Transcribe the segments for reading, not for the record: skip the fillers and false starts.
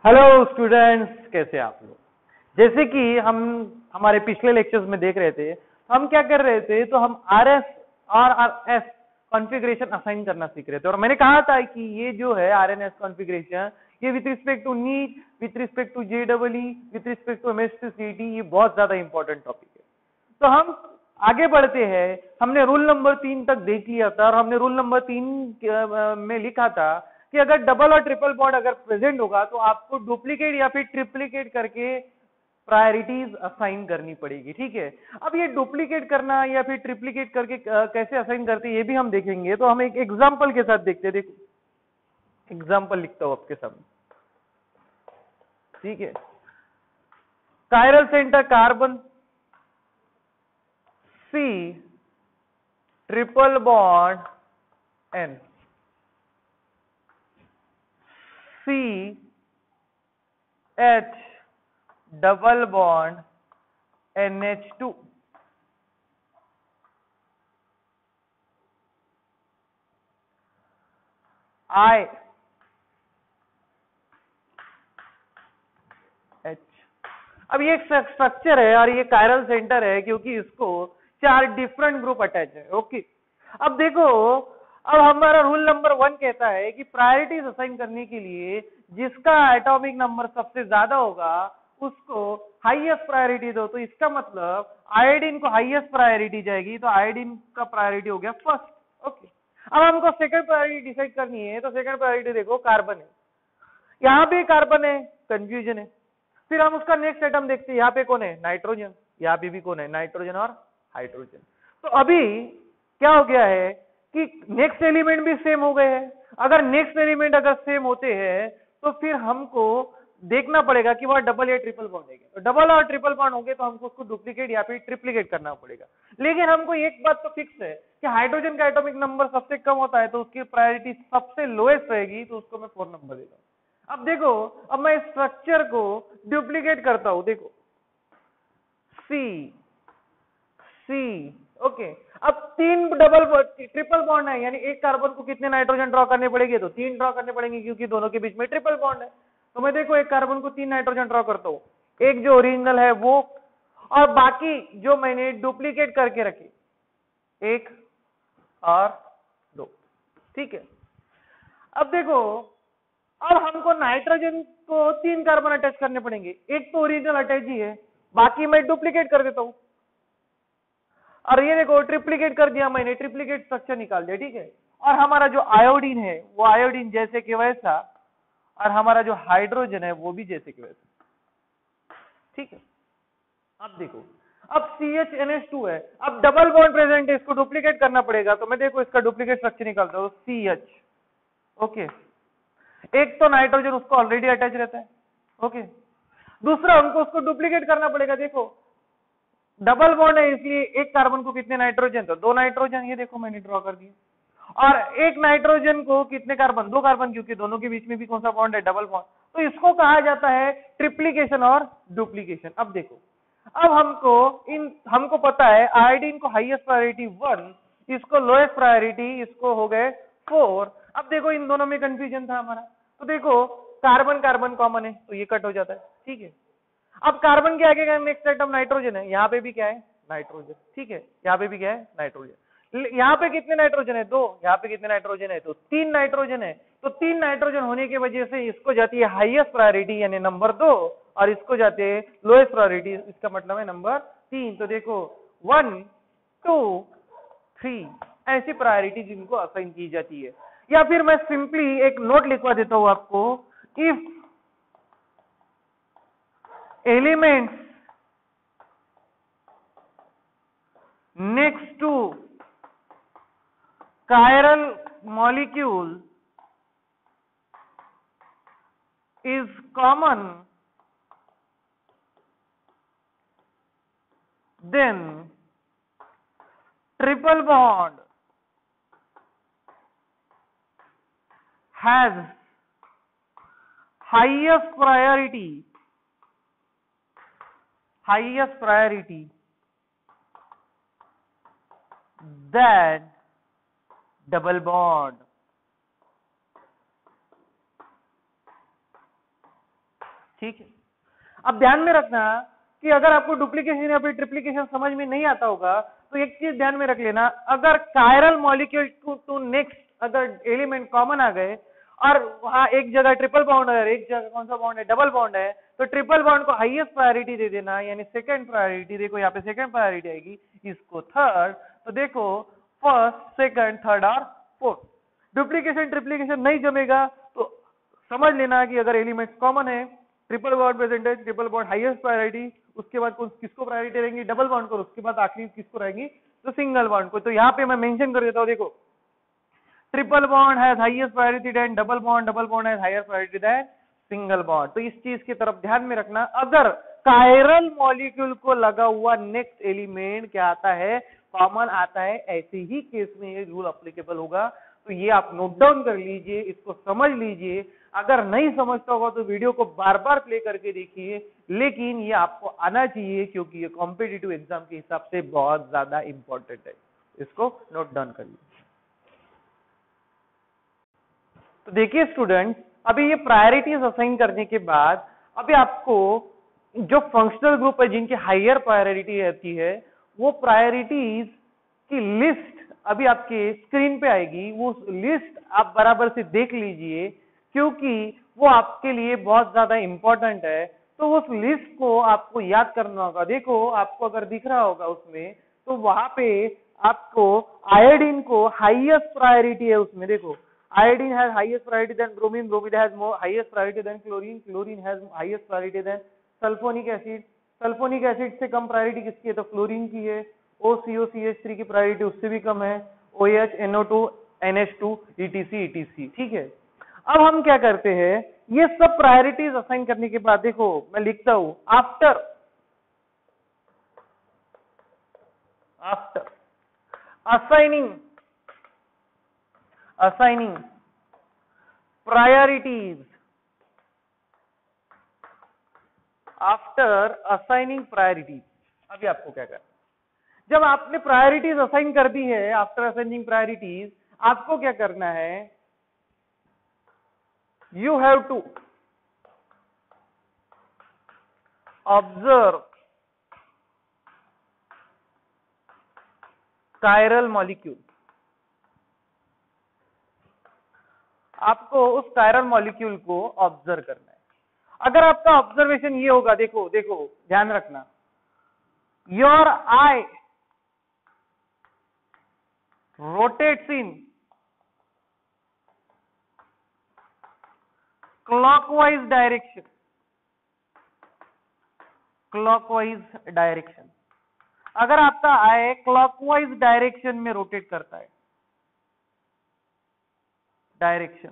Hello students, कैसे आप लोग। जैसे कि हम हमारे पिछले लेक्चर्स में देख रहे थे, हम क्या कर रहे थे, तो हम RS और RS कॉन्फ़िगरेशन असाइन करना सीख रहे थे। और मैंने कहा था कि ये जो है RNS कॉन्फ़िगरेशन, ये with respect to NEET, with respect to JEE, with respect to MSc CET, ये बहुत ज्यादा इंपॉर्टेंट टॉपिक है। तो हम आगे बढ़ते हैं। हमने रूल नंबर 3 तक देख लिया था और हमने रूल नंबर 3 में लिखा था कि अगर डबल और ट्रिपल बॉन्ड अगर प्रेजेंट होगा तो आपको डुप्लीकेट या फिर ट्रिप्लीकेट करके प्रायोरिटीज असाइन करनी पड़ेगी। ठीक है, अब ये डुप्लीकेट करना या फिर ट्रिप्लीकेट करके कैसे असाइन करते हैं ये भी हम देखेंगे। तो हम एक एग्जांपल के साथ देखते हैं। देखो, एग्जांपल लिखता हूं आपके सामने। ठीक है, chiral centre carbon, C triple bond N, CH double bond NH2, I H। अब ये एक स्ट्रक्चर है और ये कायरल सेंटर है क्योंकि इसको 4 डिफरेंट ग्रुप अटैच है। ओके, अब देखो, अब हमारा रूल नंबर 1 कहता है कि प्रायोरिटीज असाइन करने के लिए जिसका एटॉमिक नंबर सबसे ज्यादा होगा उसको हाईएस्ट प्रायोरिटी दो। तो इसका मतलब आयोडीन को हाईएस्ट प्रायोरिटी जाएगी, तो आयोडीन का प्रायोरिटी हो गया फर्स्ट। ओके, अब हमको सेकंड प्रायोरिटी डिसाइड करनी है। तो सेकंड प्रायोरिटी देखो, कार्बन है, यहाँ भी कार्बन है, कंफ्यूजन है। फिर हम उसका नेक्स्ट आइटम देखते हैं, यहाँ पे कौन है, नाइट्रोजन, यहाँ पे भी कौन है, नाइट्रोजन और हाइड्रोजन। तो अभी क्या हो गया है कि नेक्स्ट एलिमेंट भी सेम हो गए हैं। अगर नेक्स्ट एलिमेंट अगर सेम होते हैं तो फिर हमको देखना पड़ेगा कि वह डबल या ट्रिपल बॉन्ड है। तो डबल और ट्रिपल बॉन्ड होंगे तो हमको उसको डुप्लीकेट या फिर ट्रिप्लीकेट करना पड़ेगा। लेकिन हमको एक बात तो फिक्स है कि हाइड्रोजन का एटॉमिक नंबर सबसे कम होता है तो उसकी प्रायोरिटी सबसे लोएस्ट रहेगी, तो उसको मैं 4 नंबर देता हूं। अब देखो, अब मैं स्ट्रक्चर को डुप्लीकेट करता हूं। देखो, सी सी, ओके, अब 3 डबल ट्रिपल बॉन्ड है, यानी एक कार्बन को कितने नाइट्रोजन ड्रॉ करने पड़ेंगे, तो 3 ड्रॉ करने पड़ेंगे क्योंकि दोनों के बीच में ट्रिपल बॉन्ड है। तो मैं देखो एक कार्बन को 3 नाइट्रोजन ड्रॉ करता हूं, एक जो ओरिजिनल है वो, और बाकी जो मैंने डुप्लीकेट करके रखे 1 और 2। ठीक है, अब देखो, अब हमको नाइट्रोजन को 3 कार्बन अटैच करने पड़ेंगे। एक तो ओरिजिनल अटैच ही है, बाकी मैं डुप्लीकेट कर देता हूं। और ये देखो, ट्रिप्लीकेट कर दिया मैंने, ट्रिप्लीकेट स्ट्रक्चर निकाल दिया। ठीक है, और हमारा जो आयोडीन है वो आयोडीन जैसे कि वैसा, और हमारा जो हाइड्रोजन है वो भी जैसे कि वैसा। ठीक है, अब देखो, अब CHNH2 है, अब डबल बॉन्ड प्रेजेंट है, इसको डुप्लीकेट करना पड़ेगा। तो मैं देखो इसका डुप्लीकेट स्ट्रक्चर निकालता हूं, CH। ओके, एक तो नाइट्रोजन उसको ऑलरेडी अटैच रहता है। ओके, दूसरा हमको उसको डुप्लीकेट करना पड़ेगा। देखो, डबल बॉन्ड है इसलिए एक कार्बन को कितने नाइट्रोजन, तो 2 नाइट्रोजन, ये देखो मैंने ड्रॉ कर दिया। और एक नाइट्रोजन को कितने कार्बन, 2 कार्बन, क्योंकि दोनों के बीच में भी कौन सा बॉन्ड है, डबल बॉन्ड। तो इसको कहा जाता है ट्रिप्लीकेशन और डुप्लीकेशन। अब देखो, अब हमको पता है आयोडीन को हाईएस्ट प्रायोरिटी 1, इसको लोएस्ट प्रायोरिटी, इसको हो गए 4। अब देखो इन दोनों में कंफ्यूजन था हमारा। तो देखो, कार्बन कार्बन कॉमन है तो ये कट हो जाता है। ठीक है, अब कार्बन के आगे का नेक्स्ट आइटम नाइट्रोजन है, यहाँ पे भी क्या है, नाइट्रोजन। ठीक है, यहाँ पे भी क्या है, नाइट्रोजन। यहाँ पे कितने नाइट्रोजन है, 2। यहाँ पे कितने नाइट्रोजन है, तो 3 नाइट्रोजन है। तो 3 नाइट्रोजन होने की वजह से इसको जाती है हाईएस्ट प्रायोरिटी यानी नंबर 2, और इसको जाते हैं लोएस्ट प्रायोरिटी, इसका मतलब है नंबर 3। तो देखो 1 2 3 ऐसी प्रायोरिटी जिनको असाइन की जाती है। या फिर मैं सिंपली एक नोट लिखवा देता हूं आपको, if elements next to chiral molecule is common, then triple bond has highest priority than double bond. ठीक है। अब ध्यान में रखना कि अगर आपको डुप्लीकेशन या फिर ट्रिप्लीकेशन समझ में नहीं आता होगा तो एक चीज ध्यान में रख लेना, अगर कायरल मॉलिक्यूल टू नेक्स्ट अगर एलिमेंट कॉमन आ गए और वहां एक जगह ट्रिपल बॉन्ड है, एक जगह कौन सा बॉन्ड है, डबल बॉन्ड है, तो ट्रिपल बॉन्ड को हाईएस्ट प्रायोरिटी दे देना, यानी सेकंड प्रायोरिटी। देखो यहाँ पे सेकंड प्रायोरिटी आएगी, इसको थर्ड। तो देखो फर्स्ट, सेकंड, थर्ड और फोर्थ। डुप्लीकेशन ट्रिप्लीकेशन नहीं जमेगा तो समझ लेना कि अगर एलिमेंट कॉमन है, ट्रिपल बॉन्ड प्रेजेंट है, ट्रिपल बॉन्ड हाईएस्ट प्रायोरिटी, उसके बाद किसको प्रायोरिटी रहेंगी, डबल बॉन्ड को, उसके बाद आखिरी किसको रहेंगी, तो सिंगल बॉन्ड को। तो यहाँ पे मैं मेंशन कर देता हूँ, देखो triple bond has highest priority then double bond has highest priority then single bond. तो इस चीज की तरफ ध्यान में रखना, अगर कायरल मॉलिक्यूल को लगा हुआ नेक्स्ट एलिमेंट क्या आता है, कॉमन आता है, ऐसे ही केस में ये रूल अप्लीकेबल होगा। तो ये आप नोट डाउन कर लीजिए, इसको समझ लीजिए। अगर नहीं समझता होगा तो वीडियो को बार बार प्ले करके देखिए, लेकिन ये आपको आना चाहिए क्योंकि ये कॉम्पिटिटिव एग्जाम के हिसाब से बहुत ज्यादा इंपॉर्टेंट है। इसको नोट डाउन कर लीजिए। तो देखिए स्टूडेंट्स, अभी ये प्रायोरिटीज असाइन करने के बाद अभी आपको जो फंक्शनल ग्रुप है जिनकी हायर प्रायोरिटी रहती है, वो प्रायोरिटीज की लिस्ट अभी आपके स्क्रीन पे आएगी। वो लिस्ट आप बराबर से देख लीजिए क्योंकि वो आपके लिए बहुत ज्यादा इंपॉर्टेंट है। तो उस लिस्ट को आपको याद करना होगा। देखो आपको अगर दिख रहा होगा उसमें, तो वहां पे आपको आयोडीन को हाईएस्ट प्रायोरिटी है उसमें। देखो iodine has highest priority than bromine, bromine has more highest priority than chlorine, chlorine has highest priority than sulfonic acid, sulfonic acid से कम प्रायोरिटी किसकी है, तो फ्लोरीन की है। OCO-CH3 की प्रायोरिटी उससे भी कम है, OH, NO2, NH2, etc। ठीक है। अब हम क्या करते हैं, ये सब प्रायोरिटीज असाइन करने के बाद देखो मैं लिखता हूं after assigning priorities, after assigning priorities। अभी आपको क्या करना, जब आपने प्रायोरिटीज असाइन कर दी है, आफ्टर असाइनिंग प्रायोरिटीज आपको क्या करना है, you have to observe chiral molecule. आपको उस कायरल मॉलिक्यूल को ऑब्जर्व करना है। अगर आपका ऑब्जर्वेशन ये होगा, देखो देखो ध्यान रखना, your I rotates in clockwise direction. अगर आपका आई क्लॉकवाइज डायरेक्शन में रोटेट करता है, डायरेक्शन,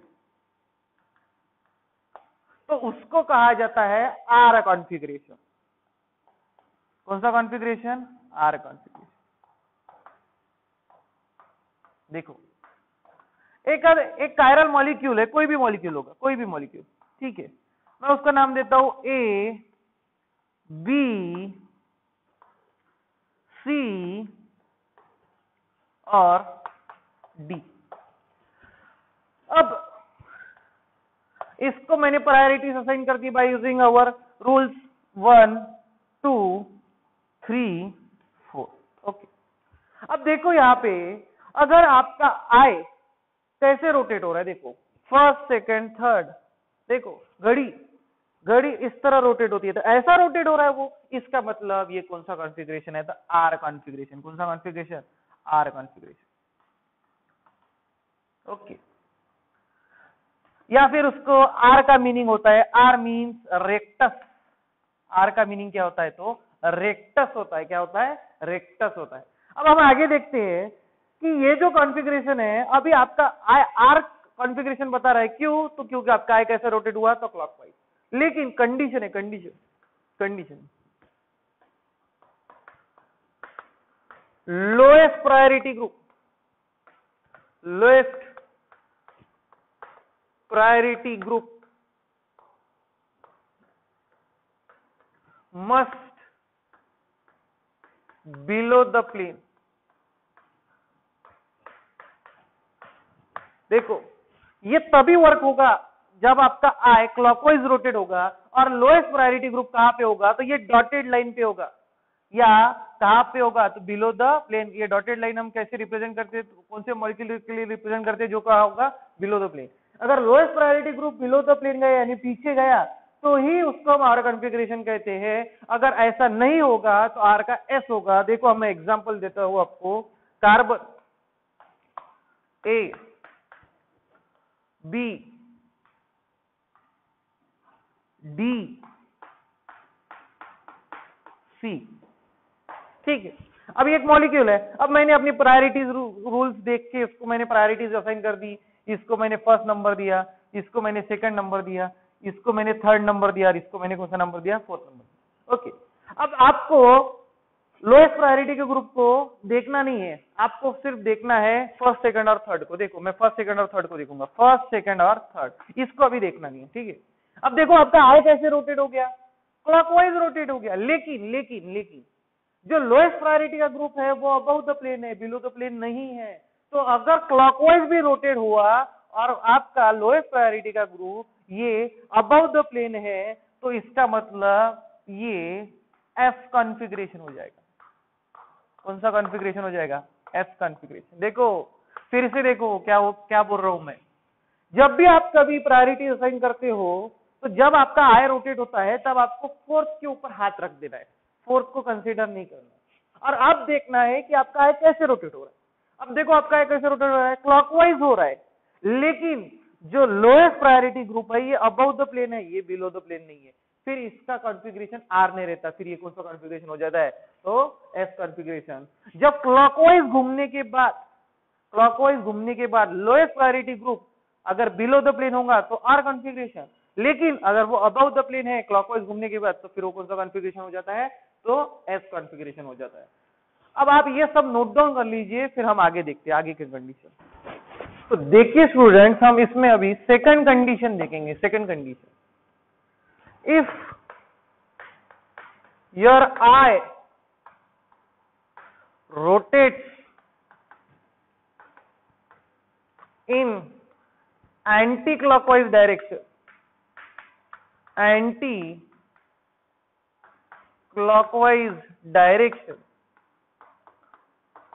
तो उसको कहा जाता है आर कॉन्फ़िगरेशन। कौन सा कॉन्फ़िगरेशन, आर कॉन्फ़िगरेशन। देखो एक कायरल मॉलिक्यूल है, कोई भी मॉलिक्यूल होगा, कोई भी मॉलिक्यूल, ठीक है। मैं उसका नाम देता हूं ए, बी, सी और डी। अब इसको मैंने प्रायोरिटीज असाइन कर दी by using our rules 1, 2, 3, 4। Okay. अब देखो यहां पे अगर आपका आई कैसे रोटेट हो रहा है, देखो फर्स्ट, सेकंड, थर्ड, देखो घड़ी इस तरह रोटेट होती है, तो ऐसा रोटेट हो रहा है वो, इसका मतलब ये कौन सा कॉन्फ़िगरेशन है, तो आर कॉन्फ़िगरेशन। कौन सा कॉन्फ़िगरेशन, आर कॉन्फ़िगरेशन। ओके। या फिर उसको आर का मीनिंग होता है, आर मीन्स रेक्टस। आर का मीनिंग क्या होता है, तो रेक्टस होता है। क्या होता है, रेक्टस होता है। अब हम आगे देखते हैं कि ये जो कॉन्फ़िगरेशन है, अभी आपका आर कॉन्फ़िगरेशन बता रहा है, क्यों, तो क्योंकि आपका आई कैसे रोटेट हुआ, तो क्लॉकवाइज। लेकिन कंडीशन है, condition lowest priority group, lowest priority group must below the plane। देखो ये तभी वर्क होगा जब आपका आई क्लॉकवाइज रोटेट होगा और लोएस्ट प्रायोरिटी ग्रुप कहाँ पे होगा, तो ये डॉटेड लाइन पे होगा, या कहाँ पे होगा, तो बिलो द प्लेन। ये डॉटेड लाइन हम कैसे रिप्रेजेंट करते हैं, कौन से मॉलिक्यूल के लिए रिप्रेजेंट करते हैं, जो कहा होगा बिलो द प्लेन। अगर lowest priority group below the plane गया यानी पीछे गया तो ही उसको हम आर कॉन्फ़िगरेशन कहते हैं। अगर ऐसा नहीं होगा तो आर का एस होगा। देखो मैं एग्जांपल देता हूं आपको, carbon A B D C, ठीक है। अब ये एक मॉलिक्यूल है, अब मैंने अपनी प्रायोरिटीज रूल्स देख के इसको मैंने प्रायोरिटीज असाइन कर दी, इसको मैंने फर्स्ट नंबर दिया, इसको मैंने सेकंड नंबर दिया, इसको मैंने थर्ड नंबर दिया, और इसको मैंने कौन सा नंबर दिया, फोर्थ नंबर। ओके, अब आपको लोएस्ट प्रायोरिटी के ग्रुप को देखना नहीं है, आपको सिर्फ देखना है फर्स्ट सेकंड और थर्ड को। देखो मैं फर्स्ट सेकंड और थर्ड को देखूंगा, फर्स्ट सेकंड और थर्ड, इसको अभी देखना नहीं है, ठीक है। अब देखो आपका आई कैसे रोटेट हो गया, क्लॉकवाइज रोटेट हो गया, लेकिन लेकिन लेकिन जो लोएस्ट प्रायोरिटी का ग्रुप है वो अबव द प्लेन है, बिलो द प्लेन नहीं है। तो अगर क्लॉकवाइज भी रोटेट हुआ और आपका लोएस्ट प्रायोरिटी का ग्रुप ये अबव द प्लेन है, तो इसका मतलब ये एफ कॉन्फ़िगरेशन हो जाएगा। कौन सा कॉन्फ़िगरेशन हो जाएगा, एफ कॉन्फ़िगरेशन। देखो फिर से देखो क्या बोल रहा हूं मैं, जब भी आप कभी प्रायोरिटी असाइन करते हो तो जब आपका आई रोटेट होता है तब आपको फोर्थ के ऊपर हाथ रख देना है, फोर्थ को कंसीडर नहीं करना। और अब देखना है कि आपका आई कैसे रोटेट हो रहा है। अब देखो आपका आई कैसे रोटेट हो रहा है, क्लॉकवाइज हो रहा है, लेकिन जो लोएस्ट प्रायोरिटी ग्रुप है ये अबव द प्लेन है, ये बिलो द प्लेन नहीं है, फिर इसका कॉन्फ़िगरेशन आर नहीं रहता, फिर ये कौन सा कॉन्फ़िगरेशन हो जाता है, तो एस कॉन्फ़िगरेशन। जब क्लॉकवाइज घूमने के बाद लोएस्ट प्रायोरिटी ग्रुप अगर बिलो द प्लेन होगा तो आर कॉन्फ़िगरेशन, लेकिन अगर वो अबव द प्लेन है क्लॉकवाइज घूमने के बाद तो फिर वो कौन सा कॉन्फ़िगरेशन हो जाता है, तो एस कॉन्फ़िगरेशन हो जाता है। अब आप ये सब नोट डाउन कर लीजिए, फिर हम आगे देखते हैं आगे के कंडीशन। तो देखिए स्टूडेंट्स, हम इसमें अभी सेकंड कंडीशन देखेंगे। Second condition, if your eye rotates in anti-clockwise direction,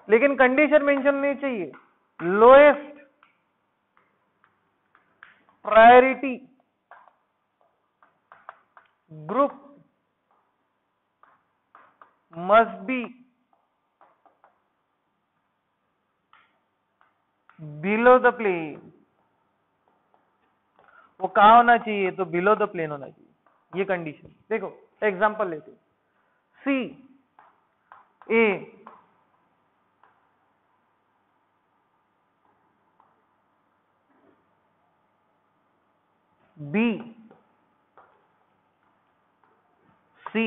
लेकिन कंडीशन मेंशन नहीं चाहिए, lowest priority group must be below the plane. वो कहा होना चाहिए, तो बिलो द प्लेन होना चाहिए, ये कंडीशन। देखो एग्जांपल लेते, सी ए बी सी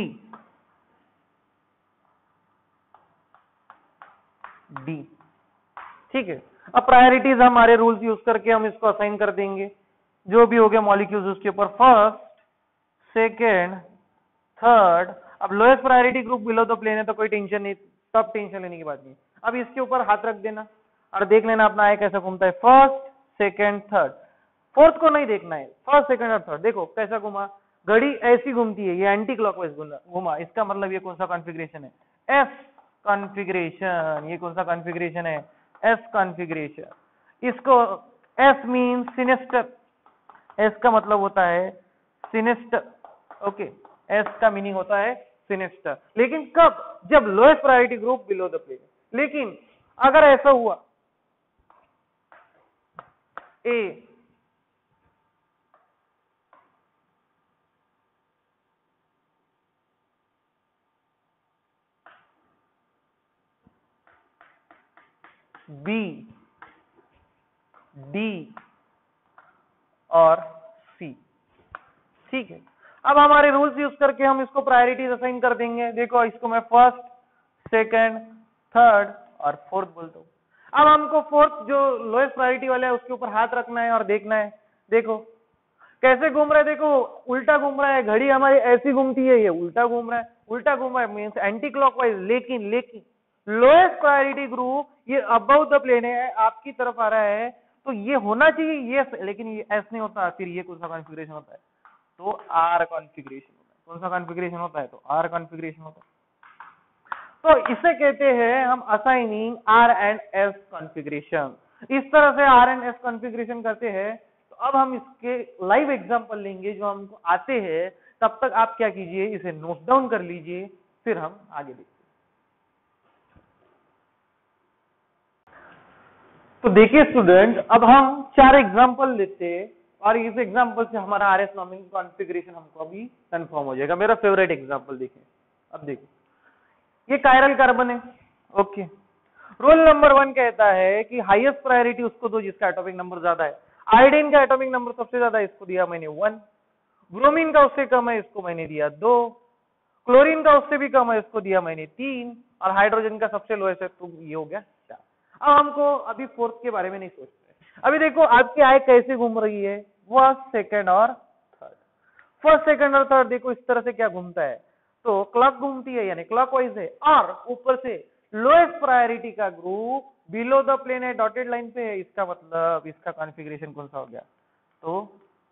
डी, ठीक है। अब प्रायोरिटीज हमारे रूल्स यूज करके हम इसको असाइन कर देंगे, जो भी हो गया मॉलिक्यूल्स उसके ऊपर, फर्स्ट सेकेंड थर्ड। अब lowest priority group below the plane है तो कोई टेंशन नहीं, तब टेंशन लेने की बात नहीं। अब इसके ऊपर हाथ रख देना और देख लेना अपना आई कैसा घूमता है, फर्स्ट सेकेंड थर्ड। फोर्थ को नहीं देखना है, फर्स्ट सेकेंड और थर्ड। देखो कैसा घुमा, घड़ी ऐसी घूमती है, ये एंटी क्लॉकवाइज घुमा, इसका मतलब ये कौन सा कॉन्फ़िगरेशन है, एफ कॉन्फ़िगरेशन। ये कौन सा कॉन्फ़िगरेशन है, एस कॉन्फ़िगरेशन। इसको एस मीन सिनेस्टर, एस का मतलब होता है सिनेस्टर, ओके, एस का मीनिंग होता है सिनेस्टर। लेकिन कब, जब lowest priority group below the plane. लेकिन अगर ऐसा हुआ ए बी डी और सी, ठीक है। अब हमारे रूल्स यूज करके हम इसको प्रायोरिटीज असाइन कर देंगे। देखो इसको मैं फर्स्ट सेकंड थर्ड और फोर्थ बोलता हूँ। अब हमको फोर्थ जो लोएस्ट प्रायोरिटी वाला है उसके ऊपर हाथ रखना है और देखना है। देखो कैसे घूम रहा है, देखो उल्टा घूम रहा है, घड़ी हमारी ऐसी घूमती है, ये उल्टा घूम रहा है। उल्टा घूम रहा है मीन्स एंटी क्लॉकवाइज। लेकिन लेकिन लोएस्ट प्रायोरिटी ग्रुप ये अबव द प्लेन है, आपकी तरफ आ रहा है, तो ये होना चाहिए ये, लेकिन ये एस नहीं होता, फिर ये कौन सा कॉन्फ़िगरेशन होता है, तो आर कॉन्फ़िगरेशन होता है। कौन सा कॉन्फ़िगरेशन होता है? तो आर कॉन्फ़िगरेशन होता है। तो इसे कहते हैं हम assigning R and S configuration. इस तरह से आर एंड एस कॉन्फ़िगरेशन करते हैं। तो अब हम इसके लाइव एग्जांपल लेंगे जो हमको आते हैं। तब तक आप क्या कीजिए, इसे नोट डाउन कर लीजिए, फिर हम आगे देखते हैं। तो देखिए स्टूडेंट, अब हम 4 एग्जांपल लेते हैं और इस एग्जांपल से हमारा आरएस नॉर्मिंग कॉन्फ़िगरेशन हमको अभी कंफर्म हो जाएगा। मेरा फेवरेट एग्जांपल देखिए। अब देखो, ये कायरल कार्बन है। ओके, रूल नंबर 1 कहता है कि हाईएस्ट प्रायोरिटी उसको दो जिसका एटॉमिक नंबर ज्यादा है। आयोडीन का एटॉमिक नंबर सबसे ज्यादा है, इसको दिया मैंने 1। ब्रोमीन का उससे कम है, इसको मैंने दिया 2। क्लोरीन का उससे भी कम है, इसको दिया मैंने 3। और हाइड्रोजन का सबसे लोएस्ट है, तो ये हो गया 4। अब हमको अभी फोर्थ के बारे में नहीं सोचते। अभी देखो आपकी आय कैसे घूम रही है, फर्स्ट, सेकंड और थर्ड। फर्स्ट, सेकंड और थर्ड देखो इस तरह से क्या घूमता है, तो क्लॉक घूमती है यानी क्लॉकवाइज है। और ऊपर से लोएस्ट प्रायोरिटी का ग्रुप बिलो द प्लेन है, डॉटेड लाइन पे है। इसका मतलब इसका कॉन्फ़िगरेशन कौन सा हो गया? तो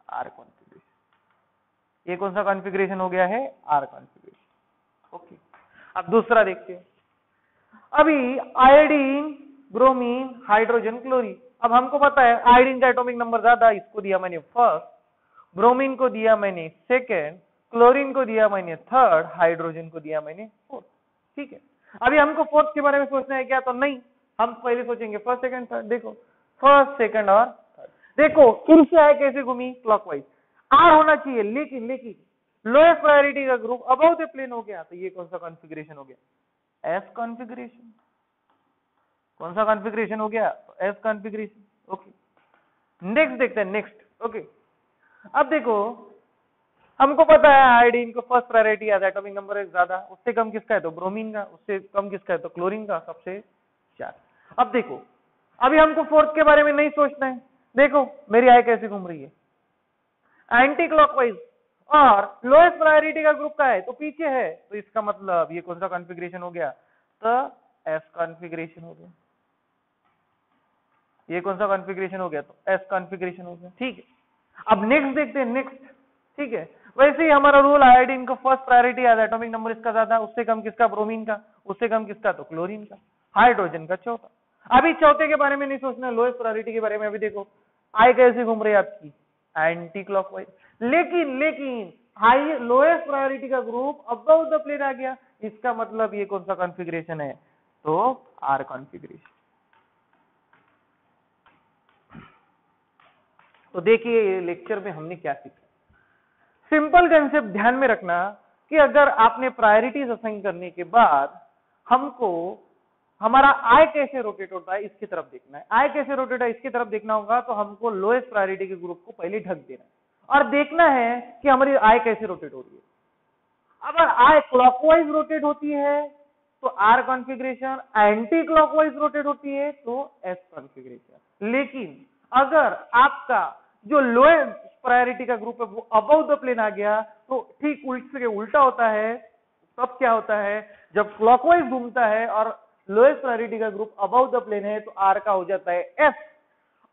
आर कॉन्फ़िगरेशन। ये कौन सा कॉन्फ़िगरेशन हो गया है? R configuration. ओके, अब दूसरा देखते हैं। अभी आयोडीन, ब्रोमीन, हाइड्रोजन, क्लोरीन। अब हमको पता है आयोडीन का एटॉमिक नंबर ज्यादा, इसको दिया मैंने फर्स्ट। ब्रोमीन को दिया मैंने सेकंड। क्लोरीन को दिया मैंने थर्ड। हाइड्रोजन को दिया मैंने फोर्थ। ठीक है, अभी हमको फोर्थ के बारे में सोचना है क्या? तो नहीं, हम पहले सोचेंगे फर्स्ट, सेकंड, थर्ड। देखो फर्स्ट, सेकंड और थर्ड। देखो फिर से आए कैसे घूमी, क्लॉकवाइज। आर होना चाहिए, लेकिन लोएस्ट प्रायोरिटी का ग्रुप अबव द प्लेन हो गया। तो ये कौन सा कॉन्फ़िगरेशन हो गया? S configuration. कौन सा कॉन्फ़िगरेशन हो गया? S configuration. ओके, नेक्स्ट देखते हैं। नेक्स्ट ओके, अब देखो हमको पता है आयोडीन को फर्स्ट प्रायोरिटी है, एटॉमिक नंबर है ज्यादा। उससे कम किसका है? तो ब्रोमीन का। उससे कम किसका है? तो क्लोरीन का, सबसे 4। अब देखो, अभी हमको फोर्थ के बारे में नहीं सोचना है। देखो मेरी आय कैसे घूम रही है, एंटी क्लॉकवाइज। और लोएस्ट प्रायोरिटी का ग्रुप का है तो पीछे है, तो इसका मतलब ये कौन सा कॉन्फ़िगरेशन हो गया? तो एस कॉन्फ़िगरेशन हो गया। ये कौन सा कॉन्फ़िगरेशन हो गया? तो एस कॉन्फ़िगरेशन हो गया। ठीक है, अब नेक्स्ट देखते हैं। नेक्स्ट, ठीक है, वैसे ही हमारा रूल, आयोडीन को फर्स्ट प्रायोरिटी है, एटॉमिक नंबर इसका ज्यादा। उससे कम किसका? ब्रोमीन का। उससे कम किसका? तो क्लोरीन का। हाइड्रोजन का चौथा। अभी चौथे के बारे में नहीं सोचना, लोएस्ट प्रायोरिटी के बारे में। अभी देखो आय कैसे घूम रही है आपकी, एंटी क्लॉकवाइज। लेकिन हाई लोएस्ट प्रायोरिटी का ग्रुप अबव द प्लेन आ गया। इसका मतलब ये कौन सा कॉन्फ़िगरेशन है? तो आर कॉन्फ़िगरेशन। तो देखिए लेक्चर में हमने क्या सीखा। सिंपल कंसेप्ट ध्यान में रखना कि अगर आपने प्रायोरिटीज असाइन करने के बाद हमको हमारा आय कैसे रोटेट होता है इसकी तरफ देखना है। आय कैसे रोटेट है इसकी तरफ देखना होगा, तो हमको लोएस्ट प्रायोरिटी के ग्रुप को पहले ढक देना है और देखना है कि हमारी आय कैसे रोटेट हो रही है। अगर आय क्लॉकवाइज रोटेट होती है तो R configuration, anti clockwise rotate होती है तो एस कॉन्फ़िगरेशन। लेकिन अगर आपका जो लोएस्ट प्रायोरिटी का ग्रुप है वो अबव द प्लेन आ गया, तो ठीक उल्टा होता है। तब क्या होता है, जब क्लॉकवाइज घूमता है और लोएस्ट प्रायोरिटी का ग्रुप अबव द प्लेन है तो आर का हो जाता है एस।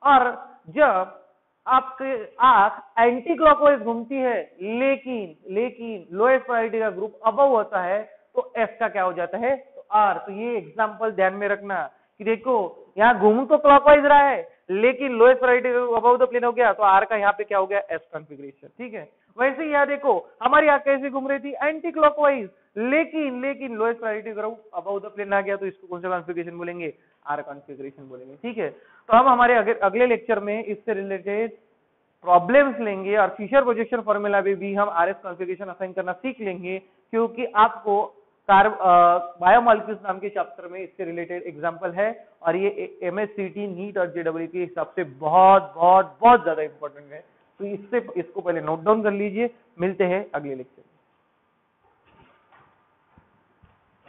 और जब आपके आंख एंटी क्लॉकवाइज घूमती है लेकिन लोएस्ट प्रायोरिटी का ग्रुप अबव होता है तो एस का क्या हो जाता है? तो आर। तो ये एग्जांपल ध्यान में रखना कि देखो यहाँ घूम तो क्लॉकवाइज रहा है लेकिन lowest priority above the plane हो गया, तो आर का यहाँ पे क्या हो गया? S configuration. ठीक है, वैसे ही यहाँ देखो हमारी आंख कैसे घूम रही थी, एंटी क्लॉकवाइज, लेकिन lowest priority group above the plane आ गया, तो इसको कौन सा कॉन्फ़िगरेशन बोलेंगे? आर कॉन्फ़िगरेशन बोलेंगे। ठीक है, तो हम हमारे अगले लेक्चर में इससे रिलेटेड प्रॉब्लम्स लेंगे और फिशर प्रोजेक्शन फॉर्मूला में भी हम आरएस कॉन्फ़िगरेशन असाइन करना सीख लेंगे, क्योंकि आपको बायोमॉलिक्यूल्स नाम के चैप्टर में इससे रिलेटेड एग्जांपल है और ये एमएससीटी, नीट और जेडब्ल्यू के हिसाब से बहुत ज्यादा इंपॉर्टेंट है। तो इसको पहले नोट डाउन कर लीजिए। मिलते हैं अगले लेक्चर।